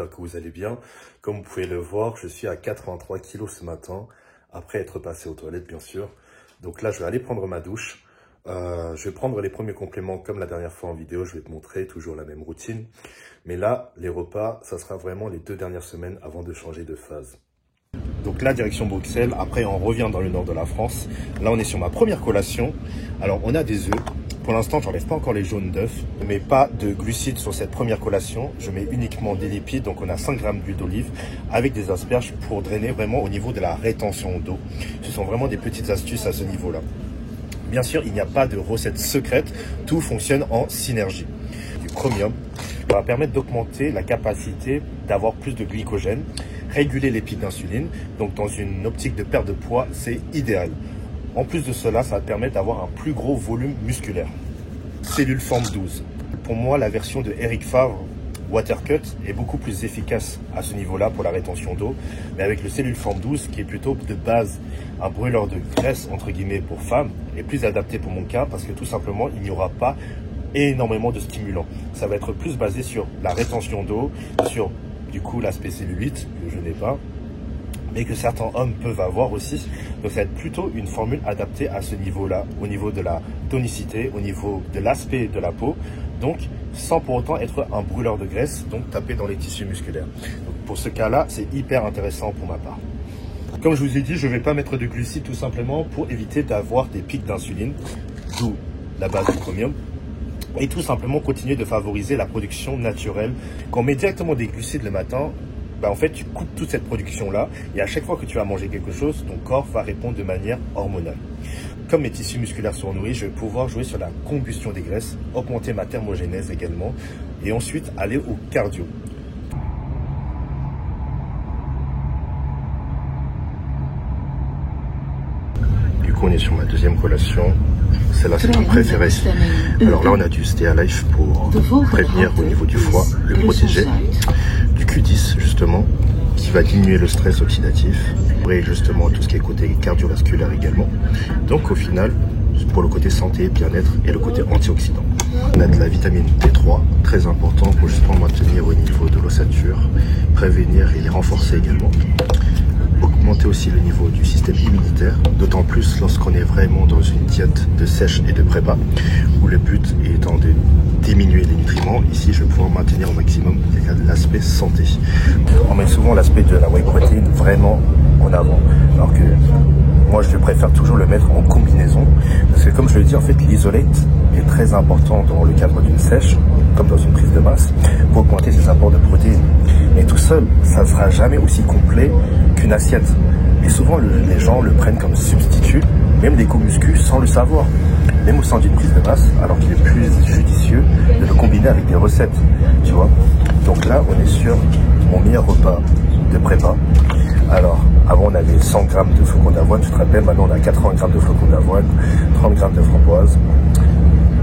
j'espère que vous allez bien. Comme vous pouvez le voir, je suis à 83 kg ce matin, après être passé aux toilettes bien sûr. Donc là, je vais aller prendre ma douche. Je vais prendre les premiers compléments comme la dernière fois en vidéo, je vais te montrer, toujours la même routine. Mais là, les repas, ça sera vraiment les 2 dernières semaines avant de changer de phase. Donc là, direction Bruxelles, après on revient dans le nord de la France. Là, on est sur ma première collation. Alors, on a des œufs. Pour l'instant, j'enlève pas encore les jaunes d'œufs. Je ne mets pas de glucides sur cette première collation. Je mets uniquement des lipides. Donc, on a 5 grammes d'huile d'olive avec des asperges pour drainer vraiment au niveau de la rétention d'eau. Ce sont vraiment des petites astuces à ce niveau-là. Bien sûr, il n'y a pas de recette secrète. Tout fonctionne en synergie. Du chromium va permettre d'augmenter la capacité d'avoir plus de glycogène, réguler les pics d'insuline. Donc, dans une optique de perte de poids, c'est idéal. En plus de cela, ça va te permettre d'avoir un plus gros volume musculaire. Cellule forme 12. Pour moi, la version de Eric Favre Watercut est beaucoup plus efficace à ce niveau-là pour la rétention d'eau. Mais avec le cellule forme 12, qui est plutôt de base un brûleur de graisse, entre guillemets, pour femmes, est plus adapté pour mon cas parce que tout simplement, il n'y aura pas énormément de stimulants. Ça va être plus basé sur la rétention d'eau, sur du coup l'aspect cellulite, que je n'ai pas, mais que certains hommes peuvent avoir aussi. Donc ça va être plutôt une formule adaptée à ce niveau-là, au niveau de la tonicité, au niveau de l'aspect de la peau, donc sans pour autant être un brûleur de graisse, donc taper dans les tissus musculaires. Donc pour ce cas-là, c'est hyper intéressant pour ma part. Comme je vous ai dit, je ne vais pas mettre de glucides tout simplement pour éviter d'avoir des pics d'insuline, d'où la base du chromium, et tout simplement continuer de favoriser la production naturelle. Quand on met directement des glucides le matin, en fait, tu coupes toute cette production-là et à chaque fois que tu vas manger quelque chose, ton corps va répondre de manière hormonale. Comme mes tissus musculaires sont nourris, je vais pouvoir jouer sur la combustion des graisses, augmenter ma thermogénèse également et ensuite aller au cardio. Du coup, on est sur ma deuxième collation. Celle-là, c'est ma préférée. Alors là, on a du Stay Alive pour prévenir au niveau du foie, le protéger. Du Q10, justement, qui va diminuer le stress oxydatif. Et justement, tout ce qui est côté cardiovasculaire également. Donc, au final, pour le côté santé, bien-être et le côté antioxydant. On a de la vitamine D3, très important pour justement maintenir au niveau de l'ossature, prévenir et renforcer également. Augmenter aussi le niveau du système immunitaire, d'autant plus lorsqu'on est vraiment dans une diète de sèche et de prépa, où le but étant de diminuer les nutriments. Ici, je vais pouvoir maintenir au maximum l'aspect santé. On met souvent l'aspect de la whey protein vraiment en avant, alors que moi, je préfère toujours le mettre en combinaison, parce que comme je le dis, en fait, l'isolate est très important dans le cadre d'une sèche, comme dans une prise de masse, pour augmenter ses apports de protéines. Mais tout seul, ça ne sera jamais aussi complet qu'une assiette. Et souvent, les gens le prennent comme substitut, même des co-muscu, sans le savoir. Même au sein d'une prise de masse, alors qu'il est plus judicieux de le combiner avec des recettes, tu vois. Donc là, on est sur mon meilleur repas de prépa. Alors, avant, on avait 100 grammes de flocons d'avoine, tu te rappelles, maintenant on a 80 grammes de flocons d'avoine, 30 grammes de framboise,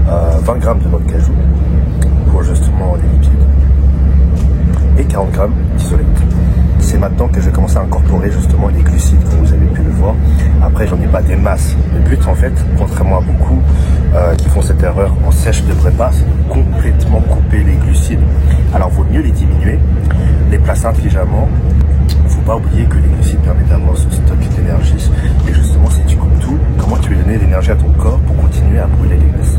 20 grammes de noix de cajou, pour justement les lipides, et 40 grammes d'isolate. C'est maintenant que je vais commencer à incorporer justement les glucides, comme vous avez pu le voir. Après, j'en ai pas des masses. Le but, en fait, contrairement à beaucoup qui font cette erreur en sèche de prépa, c'est de complètement couper les glucides. Alors, il vaut mieux les diminuer, les placer intelligemment. Il ne faut pas oublier que les glucides permettent d'avoir ce stock d'énergie. Et justement, si tu coupes tout, comment tu veux donner l'énergie à ton corps pour continuer à brûler les graisses?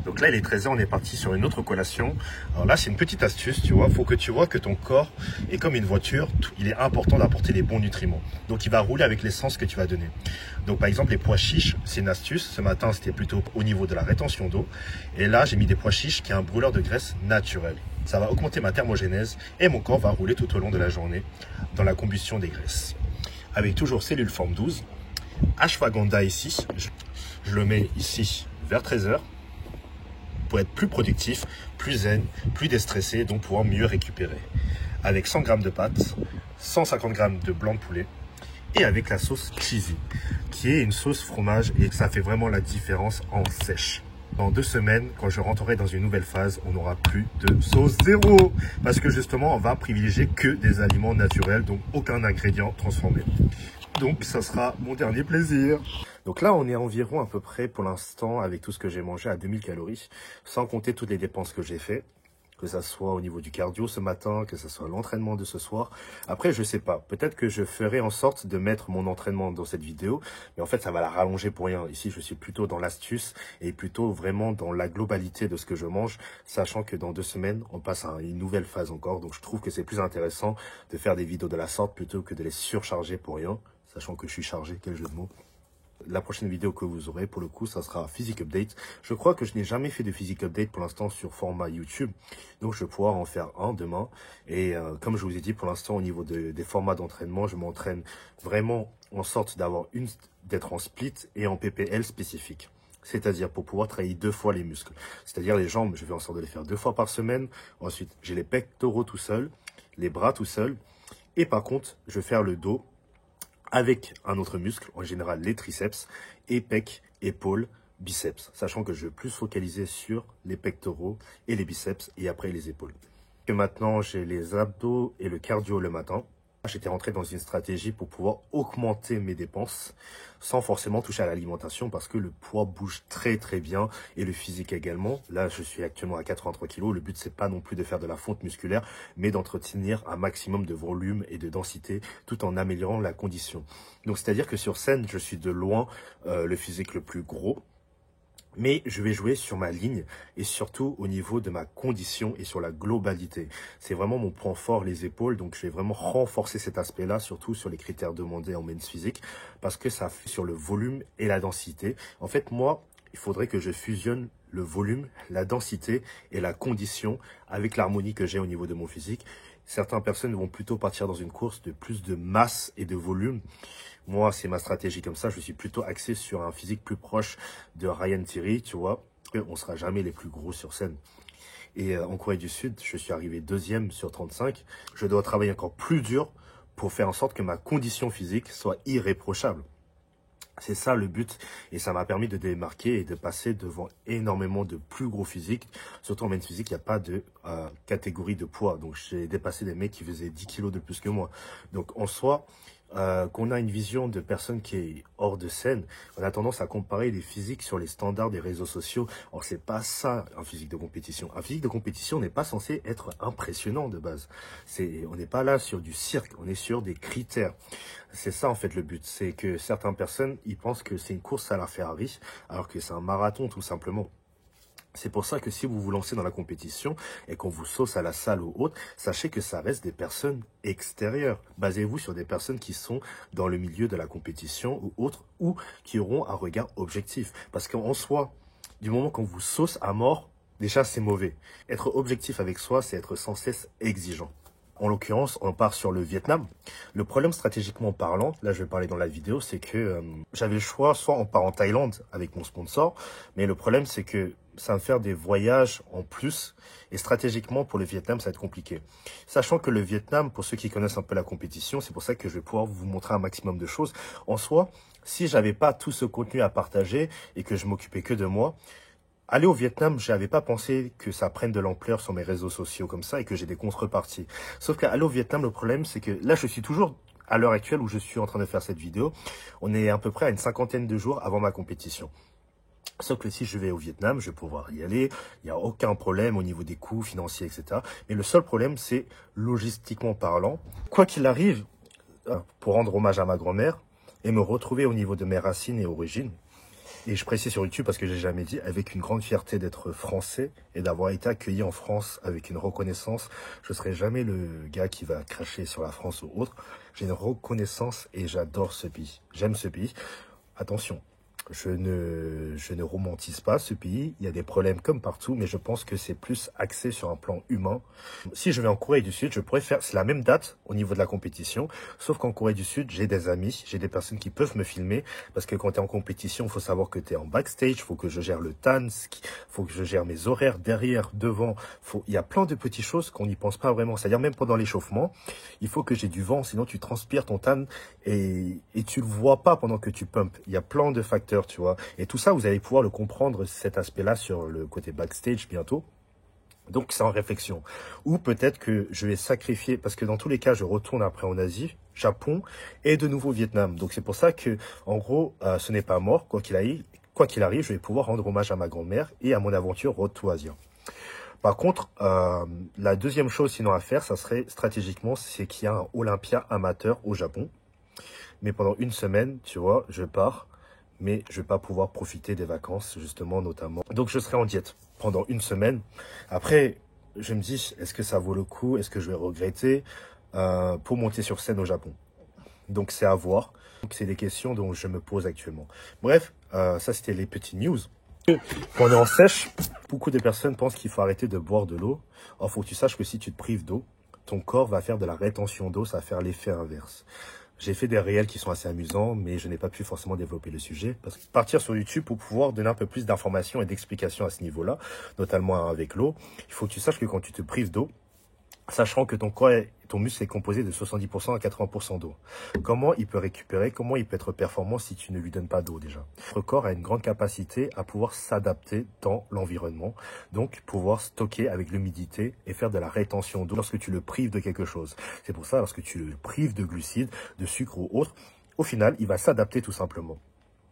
Donc là, il est 13h, on est parti sur une autre collation. Alors là, c'est une petite astuce, tu vois. Il faut que tu vois que ton corps est comme une voiture. Il est important d'apporter les bons nutriments. Donc, il va rouler avec l'essence que tu vas donner. Donc, par exemple, les pois chiches, c'est une astuce. Ce matin, c'était plutôt au niveau de la rétention d'eau. Et là, j'ai mis des pois chiches qui est un brûleur de graisse naturel. Ça va augmenter ma thermogénèse et mon corps va rouler tout au long de la journée dans la combustion des graisses. Avec toujours cellule forme 12. Ashwagandha ici. Je le mets ici vers 13h. Pour être plus productif, plus zen, plus déstressé, donc pouvoir mieux récupérer. Avec 100 g de pâtes, 150 g de blanc de poulet et avec la sauce cheesy, qui est une sauce fromage et ça fait vraiment la différence en sèche. Dans 2 semaines, quand je rentrerai dans une nouvelle phase, on n'aura plus de sauce zéro. Parce que justement, on va privilégier que des aliments naturels, donc aucun ingrédient transformé. Donc, ça sera mon dernier plaisir. Donc là, on est environ à peu près pour l'instant, avec tout ce que j'ai mangé, à 2000 calories, sans compter toutes les dépenses que j'ai fait. Que ça soit au niveau du cardio ce matin, que ça soit l'entraînement de ce soir. Après, je sais pas. Peut-être que je ferai en sorte de mettre mon entraînement dans cette vidéo, mais en fait, ça va la rallonger pour rien. Ici, je suis plutôt dans l'astuce et plutôt vraiment dans la globalité de ce que je mange, sachant que dans 2 semaines, on passe à une nouvelle phase encore. Donc, je trouve que c'est plus intéressant de faire des vidéos de la sorte plutôt que de les surcharger pour rien, sachant que je suis chargé. Quel jeu de mots. La prochaine vidéo que vous aurez, pour le coup, ça sera Physique Update. Je crois que je n'ai jamais fait de Physique Update pour l'instant sur format YouTube. Donc, je vais pouvoir en faire un demain. Et comme je vous ai dit, pour l'instant, au niveau des formats d'entraînement, je m'entraîne vraiment en sorte d'être en split et en PPL spécifique. C'est-à-dire pour pouvoir travailler 2 fois les muscles. C'est-à-dire les jambes, je vais en sorte de les faire 2 fois par semaine. Ensuite, j'ai les pectoraux tout seul, les bras tout seul. Et par contre, je vais faire le dos avec un autre muscle, en général les triceps, et pecs, épaules, biceps, sachant que je vais plus focaliser sur les pectoraux et les biceps et après les épaules. Que maintenant j'ai les abdos et le cardio le matin. J'étais rentré dans une stratégie pour pouvoir augmenter mes dépenses sans forcément toucher à l'alimentation parce que le poids bouge très très bien et le physique également. Là, je suis actuellement à 83 kg. Le but, c'est pas non plus de faire de la fonte musculaire, mais d'entretenir un maximum de volume et de densité tout en améliorant la condition. Donc, c'est-à-dire que sur scène, je suis de loin le physique le plus gros. Mais je vais jouer sur ma ligne et surtout au niveau de ma condition et sur la globalité. C'est vraiment mon point fort, les épaules. Donc, je vais vraiment renforcer cet aspect-là, surtout sur les critères demandés en men's physique, parce que ça fait sur le volume et la densité. En fait, moi, il faudrait que je fusionne le volume, la densité et la condition avec l'harmonie que j'ai au niveau de mon physique. Certaines personnes vont plutôt partir dans une course de plus de masse et de volume. Moi, c'est ma stratégie comme ça. Je suis plutôt axé sur un physique plus proche de Ryan Thierry, tu vois. On ne sera jamais les plus gros sur scène. Et en Corée du Sud, je suis arrivé 2e sur 35. Je dois travailler encore plus dur pour faire en sorte que ma condition physique soit irréprochable. C'est ça le but et ça m'a permis de démarquer et de passer devant énormément de plus gros physiques. Surtout en men's physique, il n'y a pas de catégorie de poids. Donc j'ai dépassé des mecs qui faisaient 10 kilos de plus que moi. Donc en soi, qu'on a une vision de personne qui est hors de scène, on a tendance à comparer les physiques sur les standards des réseaux sociaux. Or, c'est pas ça, un physique de compétition. Un physique de compétition n'est pas censé être impressionnant de base. On n'est pas là sur du cirque, on est sur des critères. C'est ça, en fait, le but. C'est que certaines personnes, ils pensent que c'est une course à la Ferrari, alors que c'est un marathon, tout simplement. C'est pour ça que si vous vous lancez dans la compétition et qu'on vous sauce à la salle ou autre, sachez que ça reste des personnes extérieures. Basez-vous sur des personnes qui sont dans le milieu de la compétition ou autre, ou qui auront un regard objectif. Parce qu'en soi, du moment qu'on vous sauce à mort, déjà c'est mauvais. Être objectif avec soi, c'est être sans cesse exigeant. En l'occurrence, on part sur le Vietnam. Le problème stratégiquement parlant, là je vais parler dans la vidéo, c'est que j'avais le choix, soit on part en Thaïlande avec mon sponsor, mais le problème c'est que ça va me faire des voyages en plus, et stratégiquement pour le Vietnam ça va être compliqué. Sachant que le Vietnam, pour ceux qui connaissent un peu la compétition, c'est pour ça que je vais pouvoir vous montrer un maximum de choses. En soi, si j'avais pas tout ce contenu à partager et que je m'occupais que de moi, aller au Vietnam, je n'avais pas pensé que ça prenne de l'ampleur sur mes réseaux sociaux comme ça et que j'ai des contreparties. Sauf qu'aller au Vietnam, le problème, c'est que là, je suis toujours, à l'heure actuelle où je suis en train de faire cette vidéo, on est à peu près à une 50aine de jours avant ma compétition. Sauf que si je vais au Vietnam, je vais pouvoir y aller, il n'y a aucun problème au niveau des coûts financiers, etc. Mais le seul problème, c'est logistiquement parlant. Quoi qu'il arrive, pour rendre hommage à ma grand-mère et me retrouver au niveau de mes racines et origines, et je précise sur YouTube parce que j'ai jamais dit, avec une grande fierté d'être français et d'avoir été accueilli en France avec une reconnaissance. Je serai jamais le gars qui va cracher sur la France ou autre. J'ai une reconnaissance et j'adore ce pays. J'aime ce pays. Attention, je ne romantise pas ce pays. Il y a des problèmes comme partout, mais je pense que c'est plus axé sur un plan humain. Si je vais en Corée du Sud, je pourrais faire, c'est la même date au niveau de la compétition, sauf qu'en Corée du Sud, j'ai des amis, j'ai des personnes qui peuvent me filmer, parce que quand tu es en compétition, il faut savoir que tu es en backstage, il faut que je gère le TAN, il faut que je gère mes horaires derrière, devant. Il y a plein de petites choses qu'on n'y pense pas vraiment. C'est-à-dire même pendant l'échauffement, il faut que j'ai du vent, sinon tu transpires ton TAN et tu le vois pas pendant que tu pumpes. Il y a plein de facteurs, tu vois. Et tout ça, vous allez pouvoir le comprendre, cet aspect-là, sur le côté backstage bientôt. Donc, c'est en réflexion. Ou peut-être que je vais sacrifier, parce que dans tous les cas, je retourne après en Asie, Japon et de nouveau Vietnam. Donc, c'est pour ça que, en gros, ce n'est pas mort, quoi qu'il arrive. Quoi qu'il arrive, je vais pouvoir rendre hommage à ma grand-mère et à mon aventure Road to Asia. Par contre, la deuxième chose sinon à faire, ça serait stratégiquement, c'est qu'il y a un Olympia amateur au Japon. Mais pendant une semaine, tu vois, je pars, mais je vais pas pouvoir profiter des vacances, justement, notamment. Donc, je serai en diète pendant une semaine. Après, je me dis, est-ce que ça vaut le coup? Est-ce que je vais regretter pour monter sur scène au Japon? Donc, c'est à voir. C'est des questions dont je me pose actuellement. Bref, ça, c'était les petites news. Quand on est en sèche, beaucoup de personnes pensent qu'il faut arrêter de boire de l'eau. Or, il faut que tu saches que si tu te prives d'eau, ton corps va faire de la rétention d'eau, ça va faire l'effet inverse. J'ai fait des réels qui sont assez amusants, mais je n'ai pas pu forcément développer le sujet. Parce que partir sur YouTube pour pouvoir donner un peu plus d'informations et d'explications à ce niveau-là, notamment avec l'eau, il faut que tu saches que quand tu te prives d'eau, sachant que ton muscle est composé de 70% à 80% d'eau. Comment il peut récupérer, comment il peut être performant si tu ne lui donnes pas d'eau déjà? Votre corps a une grande capacité à pouvoir s'adapter dans l'environnement, donc pouvoir stocker avec l'humidité et faire de la rétention d'eau lorsque tu le prives de quelque chose. C'est pour ça, lorsque tu le prives de glucides, de sucre ou autre, au final, il va s'adapter tout simplement.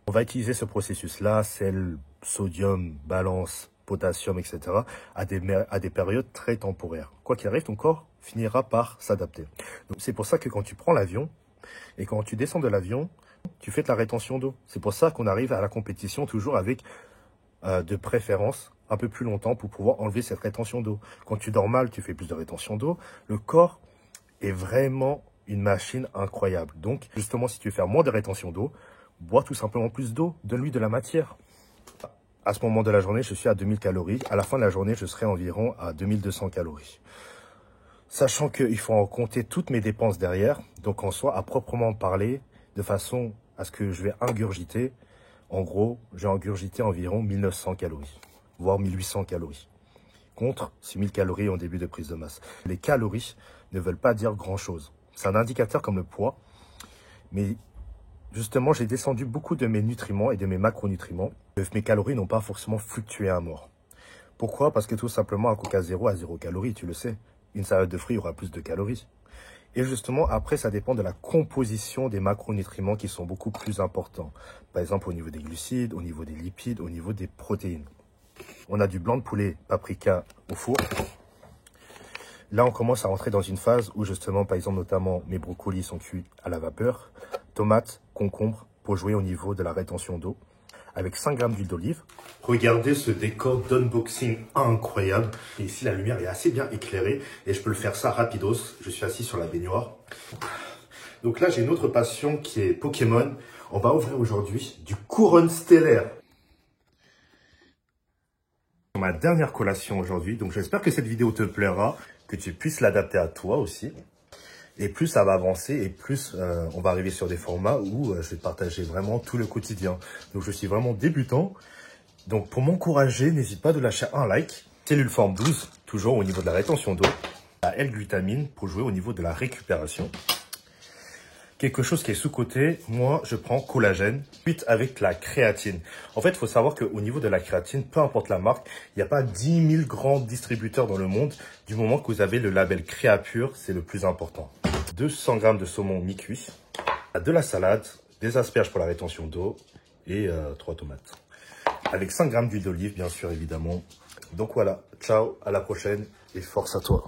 On va utiliser ce processus-là, sel, sodium, balance, potassium, etc., à des périodes très temporaires. Quoi qu'il arrive, ton corps finira par s'adapter. C'est pour ça que quand tu prends l'avion et quand tu descends de l'avion, tu fais de la rétention d'eau. C'est pour ça qu'on arrive à la compétition toujours avec de préférence un peu plus longtemps pour pouvoir enlever cette rétention d'eau. Quand tu dors mal, tu fais plus de rétention d'eau. Le corps est vraiment une machine incroyable. Donc, justement, si tu veux faire moins de rétention d'eau, bois tout simplement plus d'eau, donne-lui de la matière. À ce moment de la journée, je suis à 2000 calories. À la fin de la journée, je serai environ à 2200 calories. Sachant qu'il faut en compter toutes mes dépenses derrière. Donc, en soi, à proprement parler, de façon à ce que je vais ingurgiter. En gros, j'ai ingurgité environ 1900 calories, voire 1800 calories. Contre 6000 calories en début de prise de masse. Les calories ne veulent pas dire grand-chose. C'est un indicateur comme le poids. Mais justement, j'ai descendu beaucoup de mes nutriments et de mes macronutriments. Mes calories n'ont pas forcément fluctué à mort. Pourquoi? Parce que tout simplement, un Coca zéro à 0 calories, tu le sais. Une salade de fruits aura plus de calories. Et justement, après, ça dépend de la composition des macronutriments qui sont beaucoup plus importants. Par exemple, au niveau des glucides, au niveau des lipides, au niveau des protéines. On a du blanc de poulet paprika au four. Là, on commence à rentrer dans une phase où justement, par exemple, notamment, mes brocolis sont cuits à la vapeur. Tomates, concombres, pour jouer au niveau de la rétention d'eau. Avec 5 grammes d'huile d'olive. Regardez ce décor d'unboxing incroyable. Et ici, la lumière est assez bien éclairée. Et je peux le faire ça rapidos. Je suis assis sur la baignoire. Donc là, j'ai une autre passion qui est Pokémon. On va ouvrir aujourd'hui du couronne stellaire. Ma dernière collation aujourd'hui. Donc j'espère que cette vidéo te plaira. Que tu puisses l'adapter à toi aussi. Et plus ça va avancer et plus on va arriver sur des formats où je vais partager vraiment tout le quotidien. Donc je suis vraiment débutant. Donc pour m'encourager, n'hésite pas de lâcher un like. Cellule forme 12, toujours au niveau de la rétention d'eau. La L-glutamine pour jouer au niveau de la récupération. Quelque chose qui est sous-coté, moi je prends collagène, suite avec la créatine. En fait, il faut savoir qu'au niveau de la créatine, peu importe la marque, il n'y a pas 10 000 grands distributeurs dans le monde. Du moment que vous avez le label Créapure, c'est le plus important. 200 g de saumon mi-cuit, de la salade, des asperges pour la rétention d'eau et 3 tomates. Avec 5 g d'huile d'olive, bien sûr, évidemment. Donc voilà, ciao, à la prochaine et force à toi.